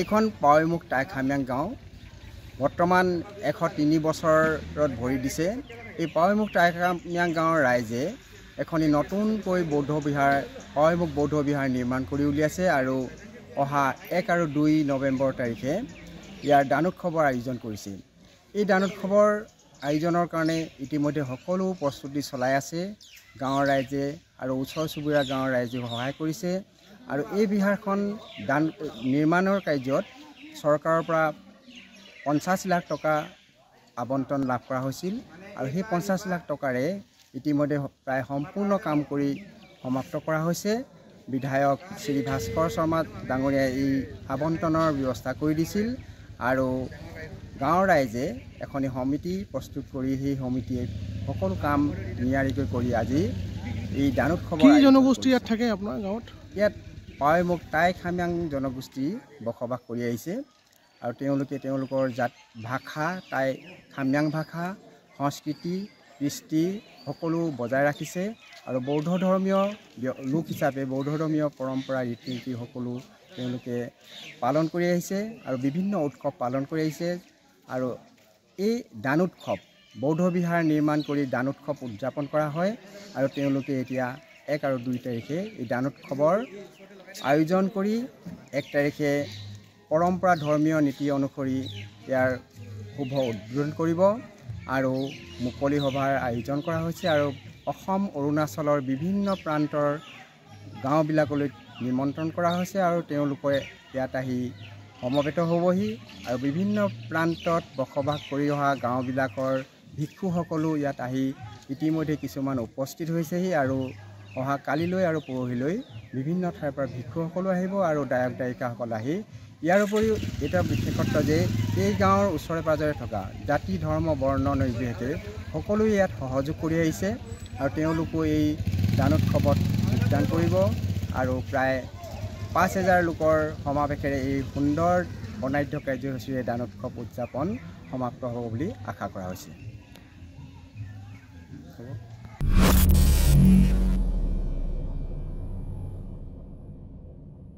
এইখন পাৱৈমুখ টাই খাময়াং গাঁও বৰ্তমান 103 বছৰত ভৰি দিছে। এই পাৱৈমুখ টাই খাময়াং গাঁৱৰ ৰাইজে এখনি নতুনকৈ বৌদ্ধ বিহাৰ পাৱৈমুখ বৌদ্ধ বিহাৰ নিৰ্মাণ কৰি উলিয়াইছে আৰু অহা 1 আৰু 2 নৱেম্বৰ তাৰিখে ইয়াৰ দানোৎসৱৰ আয়োজন কৰিছে। এই দানোৎসৱৰ আয়োজনৰ কাৰণে ইতিমধ্যে সকলো প্ৰস্তুতি চলাই আছে। গাঁৱৰ ৰাইজে আৰু ওচৰ চুবুৰীয়া গাঁৱৰ ৰাইজে সহায় কৰিছে আৰু এই বিহাৰখন নিৰ্মাণৰ কাৰ্যত চৰকাৰৰ পৰা 50 লাখ টকা আবণ্টন লাভ কৰা হৈছিল আৰু সেই 50 লাখ টকাৰে ইতিমধ্যে প্ৰায় সম্পূৰ্ণ কাম কৰি সমাপ্ত কৰা হৈছে। বিধায়ক শ্ৰী ভাস্কৰ শৰ্মা ডাঙৰীয়াই এই আবণ্টনৰ ব্যৱস্থা কৰি দিছিল আৰু গাঁৱৰ ৰাইজে এখনি সমিতি প্ৰস্তুত কৰি সেই সমিতিয়ে সকলো কাম নিয়াৰিকৈ কৰি আজি এই দানোৎসৱ কি জনগোষ্ঠী ইয়াত থাকে আপোনাৰ গাঁৱত? ইয়াত পাৱৈমুখ টাই খাময়াং জনগোষ্ঠী বসবাস কৰি আহিছে আৰু তেওঁলোকে তেওঁলোকৰ জাত ভাষা টাই খাময়াং ভাষা সংস্কৃতি কৃষ্টি সকলো বজাই ৰাখিছে আৰু বৌদ্ধ ধৰ্মীয় লোক হিচাপে বৌদ্ধ ধৰ্মীয় পৰম্পৰা ৰীতি নীতি সকলো তেওঁলোকে পালন কৰি আহিছে আৰু বিভিন্ন উৎসৱ পালন কৰি আহিছে আৰু এই দানোৎসৱ বৌদ্ধ বিহাৰ নিৰ্মাণ কৰি দানোৎসৱ উদযাপন কৰা হয় আৰু তেওঁলোকে এতিয়া 1 আৰু 2 তাৰিখে এই দানোৎসৱৰ আয়োজন কৰি 1 তাৰিখে পৰম্পৰা ধৰ্মীয় নীতি অনুসৰি ইয়াৰ শুভ উদ্বোধন কৰিব আৰু মুকলি সভাৰ আয়োজন কৰা হৈছে আৰু অসম অৰুণাচলৰ বিভিন্ন প্ৰান্তৰ গাঁওবিলাকলৈ নিমন্ত্ৰণ কৰা হৈছে আৰু তেওঁলোকে ইয়াত আহি সমবেত হ'বহি আৰু বিভিন্ন প্ৰান্তত বসবাস কৰি অহা গাঁওবিলাকৰ ভিক্ষুসকলো ইয়াত আহি ইতিমধ্যে কিছুমান উপস্থিত হৈছেহি আৰু অহা কালিলৈ আৰু পৰহিলৈ বিভিন্ন ঠাইৰ পৰা ভিক্ষুসকলো আহিব আৰু দায়ক দায়িকাসকল আহি ইয়াৰ উপৰিও এটা বিশেষত্ব যে এই গাঁৱৰ ওচৰে পাজৰে থকা জাতি ধৰ্ম বৰ্ণ নিৰ্বিশেষে সকলোৱে ইয়াত সহযোগ কৰি আহিছে আৰু তেওঁলোকো এই দানোৎসৱত যোগদান কৰিব আৰু প্ৰায় 5000 লোকৰ সমাৱেশেৰে এই সুন্দৰ বৰ্ণাঢ্য কাৰ্যসূচীৰে দানোৎসৱ উদযাপন সমাপ্ত হ'ব বুলি আশা কৰা হৈছে।